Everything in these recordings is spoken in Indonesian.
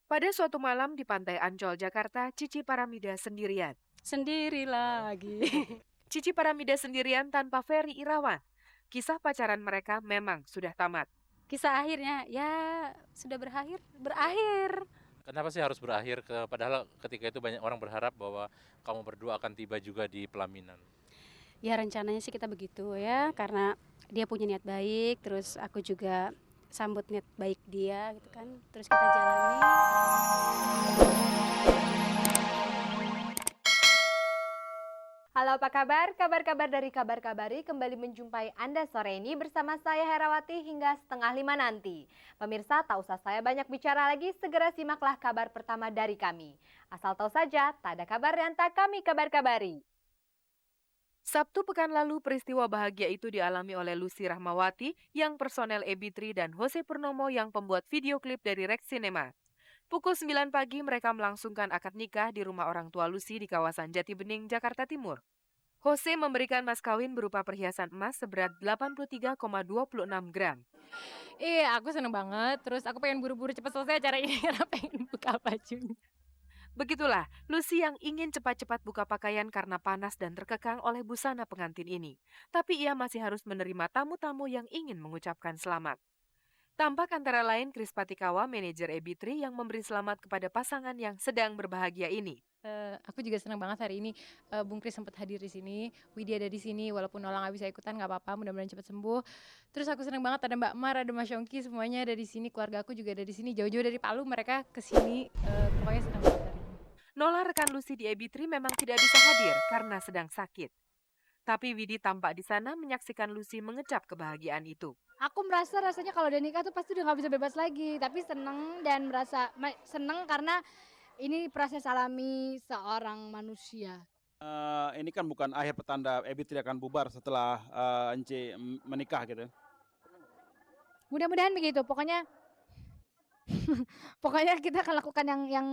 Pada suatu malam di Pantai Ancol, Jakarta, Cici Paramida sendirian. Sendiri lagi. Cici Paramida sendirian tanpa Ferry Irawan. Kisah pacaran mereka memang sudah tamat. Kisah akhirnya ya sudah berakhir. Kenapa sih harus berakhir padahal ketika itu banyak orang berharap bahwa kamu berdua akan tiba juga di pelaminan. Ya rencananya sih kita begitu ya, karena dia punya niat baik, terus aku juga sambut niat baik dia gitu kan. Terus kita jalani. Halo apa kabar? Kabar-kabar dari Kabar Kabari kembali menjumpai Anda sore ini bersama saya Herawati hingga setengah 5 nanti. Pemirsa, tak usah saya banyak bicara lagi, segera simaklah kabar pertama dari kami. Asal tahu saja, tak ada kabar yang tak kami kabar-kabari. Sabtu pekan lalu, peristiwa bahagia itu dialami oleh Lucy Rahmawati yang personel Ebitri dan Jose Purnomo yang pembuat video klip dari Rex Cinema. Pukul 9 pagi mereka melangsungkan akad nikah di rumah orang tua Lucy di kawasan Jati Bening, Jakarta Timur. Jose memberikan mas kawin berupa perhiasan emas seberat 83,26 gram. Aku seneng banget. Terus aku pengen buru-buru cepet selesai acara ini karena pengen buka bajunya. Begitulah, Lucy yang ingin cepat-cepat buka pakaian karena panas dan terkekang oleh busana pengantin ini. Tapi ia masih harus menerima tamu-tamu yang ingin mengucapkan selamat. Tampak antara lain Kris Patikawa, manajer Ebitri yang memberi selamat kepada pasangan yang sedang berbahagia ini. Aku juga senang banget hari ini Bung Kris sempat hadir di sini, Widi ada di sini, walaupun Nola nggak bisa ikutan nggak apa-apa, mudah-mudahan cepat sembuh. Terus aku senang banget ada Mbak Mar, ada Mas Yongki, semuanya ada di sini, keluarga aku juga ada di sini, jauh-jauh dari Palu mereka ke sini, pokoknya senang banget hari ini. Nola rekan Lucy di Ebitri memang tidak bisa hadir karena sedang sakit. Tapi Widi tampak di sana menyaksikan Lucy mengecap kebahagiaan itu. Aku merasa rasanya kalau udah nikah tuh pasti udah nggak bisa bebas lagi. Tapi seneng dan merasa seneng karena ini proses alami seorang manusia. Ini kan bukan akhir petanda Ebitri akan bubar setelah Ence menikah gitu. Mudah-mudahan begitu. Pokoknya pokoknya kita akan lakukan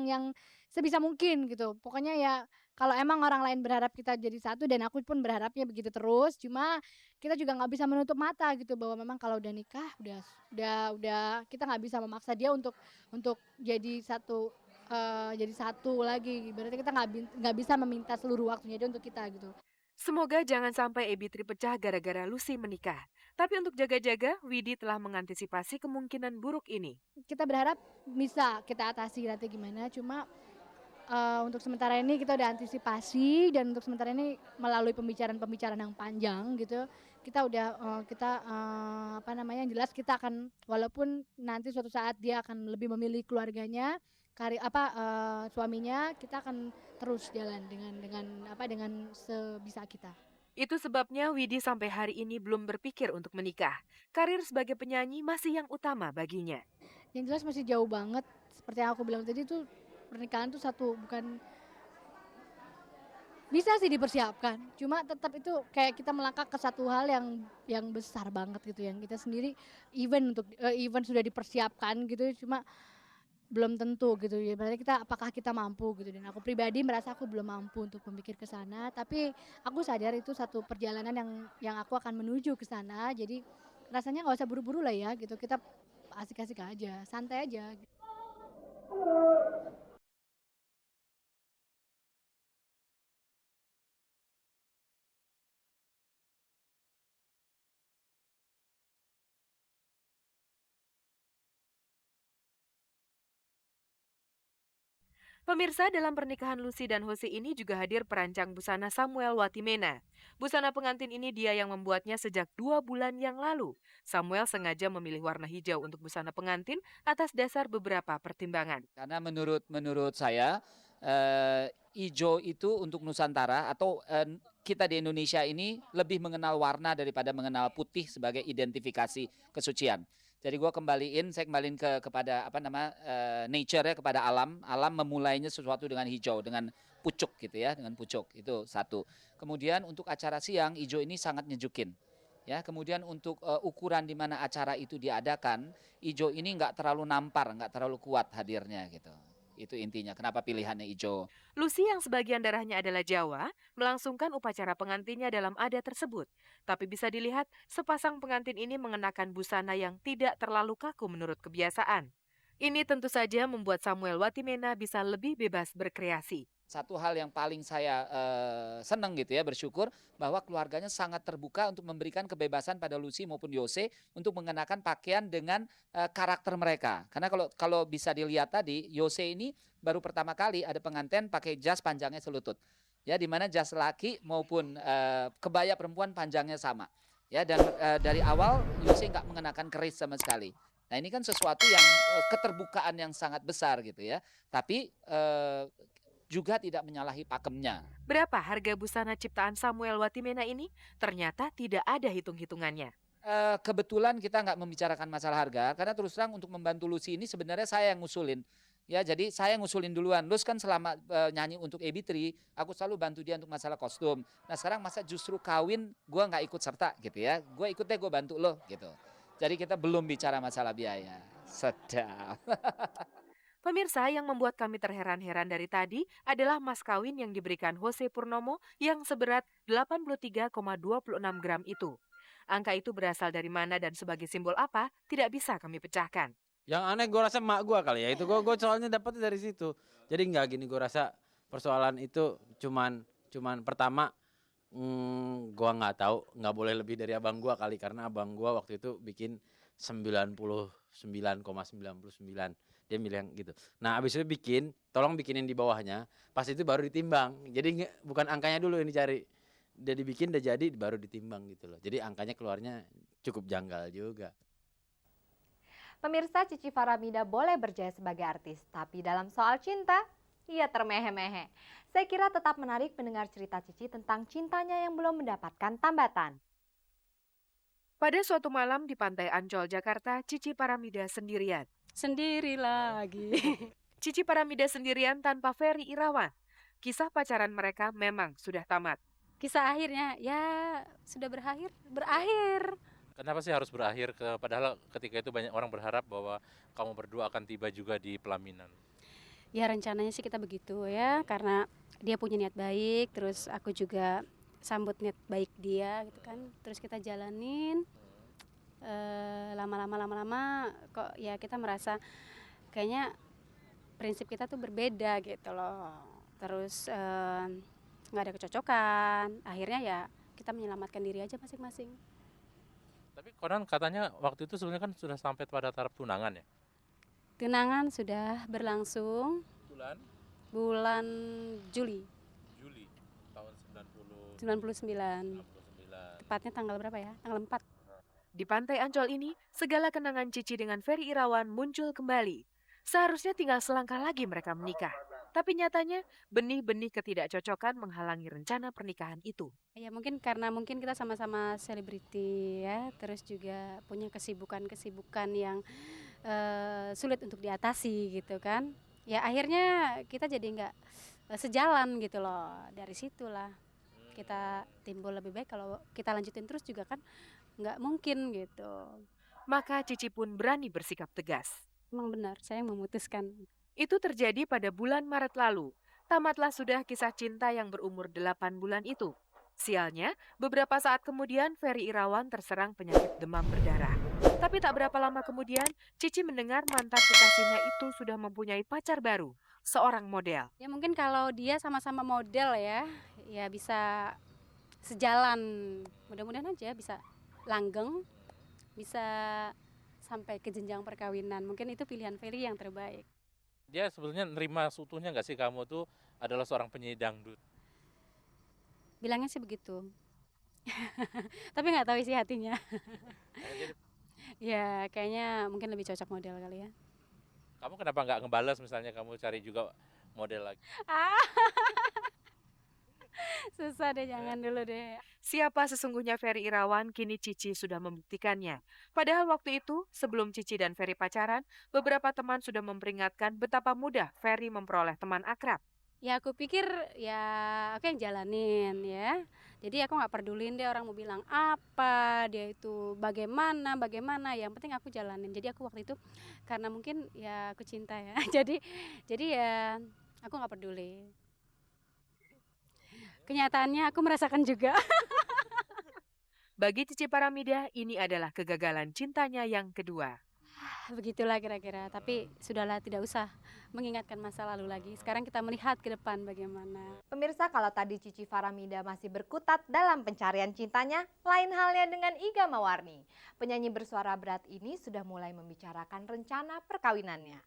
yang sebisa mungkin gitu. Pokoknya ya kalau emang orang lain berharap kita jadi satu dan aku pun berharapnya begitu terus. Cuma kita juga nggak bisa menutup mata gitu bahwa memang kalau udah nikah udah kita nggak bisa memaksa dia untuk jadi satu lagi. Berarti kita nggak bisa meminta seluruh waktunya dia untuk kita gitu. Semoga jangan sampai Ebitri pecah gara-gara Lucy menikah. Tapi untuk jaga-jaga, Widi telah mengantisipasi kemungkinan buruk ini. Kita berharap bisa kita atasi nanti gimana. Cuma untuk sementara ini kita udah antisipasi dan untuk sementara ini melalui pembicaraan-pembicaraan yang panjang gitu kita udah apa namanya yang jelas kita akan walaupun nanti suatu saat dia akan lebih memilih keluarganya suaminya kita akan terus jalan dengan sebisa kita. Itu sebabnya Widi sampai hari ini belum berpikir untuk menikah. Karir sebagai penyanyi masih yang utama baginya. Yang jelas masih jauh banget seperti yang aku bilang tadi tuh pernikahan tuh bukan bisa sih dipersiapkan, cuma tetap itu kayak kita melangkah ke satu hal yang besar banget gitu, yang kita sendiri even sudah dipersiapkan gitu, cuma belum tentu gitu ya. Berarti apakah kita mampu gitu, dan aku pribadi merasa aku belum mampu untuk memikir ke sana, tapi aku sadar itu satu perjalanan yang aku akan menuju ke sana. Jadi rasanya nggak usah buru-buru lah ya gitu, kita asik-asik aja, santai aja. Pemirsa, dalam pernikahan Lucy dan Jose ini juga hadir perancang busana Samuel Watimena. Busana pengantin ini dia yang membuatnya sejak 2 bulan yang lalu. Samuel sengaja memilih warna hijau untuk busana pengantin atas dasar beberapa pertimbangan. Karena menurut saya hijau itu untuk Nusantara atau kita di Indonesia ini lebih mengenal warna daripada mengenal putih sebagai identifikasi kesucian. Jadi saya kembaliin kepada nature ya, kepada alam. Alam memulainya sesuatu dengan hijau, dengan pucuk gitu ya, dengan pucuk. Itu satu. Kemudian untuk acara siang, hijau ini sangat nyejukin. Ya, kemudian untuk ukuran di mana acara itu diadakan, hijau ini nggak terlalu nampar, nggak terlalu kuat hadirnya gitu. Itu intinya, kenapa pilihannya hijau. Lucy yang sebagian darahnya adalah Jawa, melangsungkan upacara pengantinnya dalam adat tersebut. Tapi bisa dilihat, sepasang pengantin ini mengenakan busana yang tidak terlalu kaku menurut kebiasaan. Ini tentu saja membuat Samuel Watimena bisa lebih bebas berkreasi. Satu hal yang paling saya senang gitu ya, bersyukur bahwa keluarganya sangat terbuka untuk memberikan kebebasan pada Lucy maupun Yose untuk mengenakan pakaian dengan karakter mereka. Karena kalau bisa dilihat tadi, Yose ini baru pertama kali ada pengantin pakai jas panjangnya selutut. Ya, di mana jas laki maupun kebaya perempuan panjangnya sama. Ya, dan dari awal Yose nggak mengenakan keris sama sekali. Nah, ini kan sesuatu yang keterbukaan yang sangat besar gitu ya. Tapi juga tidak menyalahi pakemnya. Berapa harga busana ciptaan Samuel Watimena ini? Ternyata tidak ada hitung-hitungannya. Kebetulan kita nggak membicarakan masalah harga, karena terus terang untuk membantu Lucy ini sebenarnya saya yang ngusulin. Ya, jadi saya ngusulin duluan. Lus kan selama nyanyi untuk AB3, aku selalu bantu dia untuk masalah kostum. Nah, sekarang masa justru kawin gue nggak ikut serta gitu ya. Gue ikut deh, gue bantu lo gitu. Jadi kita belum bicara masalah biaya. Sedap. Pemirsa, yang membuat kami terheran-heran dari tadi adalah mas kawin yang diberikan Jose Purnomo yang seberat 83,26 gram itu. Angka itu berasal dari mana dan sebagai simbol apa tidak bisa kami pecahkan. Yang aneh gue rasa emak gue kali ya, itu gue soalnya dapetnya dari situ. Jadi nggak gini, gue rasa persoalan itu cuman pertama gue nggak tahu, nggak boleh lebih dari abang gue kali, karena abang gue waktu itu bikin 99,99. Dia bilang gitu. Nah, abis itu tolong bikinin di bawahnya, pas itu baru ditimbang. Jadi bukan angkanya dulu yang dicari. Udah dibikin, udah jadi, baru ditimbang gitu loh. Jadi angkanya keluarnya cukup janggal juga. Pemirsa, Cici Faramida boleh berjaya sebagai artis, tapi dalam soal cinta, ia termehe-mehe. Saya kira tetap menarik mendengar cerita Cici tentang cintanya yang belum mendapatkan tambatan. Pada suatu malam di Pantai Ancol, Jakarta, Cici Faramida sendirian. Sendiri lagi. Cici Faramida sendirian tanpa Ferry Irawan. Kisah pacaran mereka memang sudah tamat. Kisah akhirnya ya sudah berakhir. Kenapa sih harus berakhir? Padahal ketika itu banyak orang berharap bahwa kamu berdua akan tiba juga di pelaminan. Ya rencananya sih kita begitu ya, karena dia punya niat baik, terus aku juga sambut niat baik dia gitu kan. Terus kita jalanin. Lama-lama kok ya kita merasa kayaknya prinsip kita tuh berbeda gitu loh. Terus nggak ada kecocokan, akhirnya ya kita menyelamatkan diri aja masing-masing. Tapi konon katanya waktu itu sebenarnya kan sudah sampai pada taraf tunangan ya? Tunangan sudah berlangsung bulan Juli tahun 99. Tepatnya tanggal berapa ya? Tanggal 4. Di Pantai Ancol ini, segala kenangan Cici dengan Ferry Irawan muncul kembali. Seharusnya tinggal selangkah lagi mereka menikah. Tapi nyatanya, benih-benih ketidakcocokan menghalangi rencana pernikahan itu. Ya mungkin karena kita sama-sama selebriti ya, terus juga punya kesibukan yang sulit untuk diatasi gitu kan. Ya akhirnya kita jadi nggak sejalan gitu loh. Dari situlah kita timbul lebih baik kalau kita lanjutin terus juga kan nggak mungkin gitu. Maka Cici pun berani bersikap tegas. Memang benar, saya memutuskan. Itu terjadi pada bulan Maret lalu. Tamatlah sudah kisah cinta yang berumur 8 bulan itu. Sialnya, beberapa saat kemudian Ferry Irawan terserang penyakit demam berdarah. Tapi tak berapa lama kemudian, Cici mendengar mantan kekasihnya itu sudah mempunyai pacar baru, seorang model. Ya mungkin kalau dia sama-sama model ya bisa sejalan. Mudah-mudahan aja bisa langgeng, bisa sampai ke jenjang perkawinan. Mungkin itu pilihan Ferry yang terbaik. Dia sebetulnya nerima seutuhnya nggak sih kamu tuh adalah seorang penyanyi dangdut? Bilangnya sih begitu. Tapi nggak tahu isi hatinya. Ya kayaknya mungkin lebih cocok model kali ya. Kamu kenapa nggak ngebales misalnya kamu cari juga model lagi? Susah deh, jangan dulu deh. Siapa sesungguhnya Ferry Irawan, kini Cici sudah membuktikannya. Padahal waktu itu, sebelum Cici dan Ferry pacaran, beberapa teman sudah memperingatkan betapa mudah Ferry memperoleh teman akrab. Ya aku pikir ya aku yang jalanin ya. Jadi aku nggak pedulin deh orang mau bilang apa, dia itu bagaimana, yang penting aku jalanin. Jadi aku waktu itu karena mungkin ya aku cinta ya. Jadi ya aku nggak peduli. Kenyataannya aku merasakan juga. Bagi Cici Faramida, ini adalah kegagalan cintanya yang kedua. Begitulah kira-kira, tapi sudahlah, tidak usah mengingatkan masa lalu lagi. Sekarang kita melihat ke depan bagaimana. Pemirsa, kalau tadi Cici Faramida masih berkutat dalam pencarian cintanya, lain halnya dengan Iga Mawarni. Penyanyi bersuara berat ini sudah mulai membicarakan rencana perkawinannya.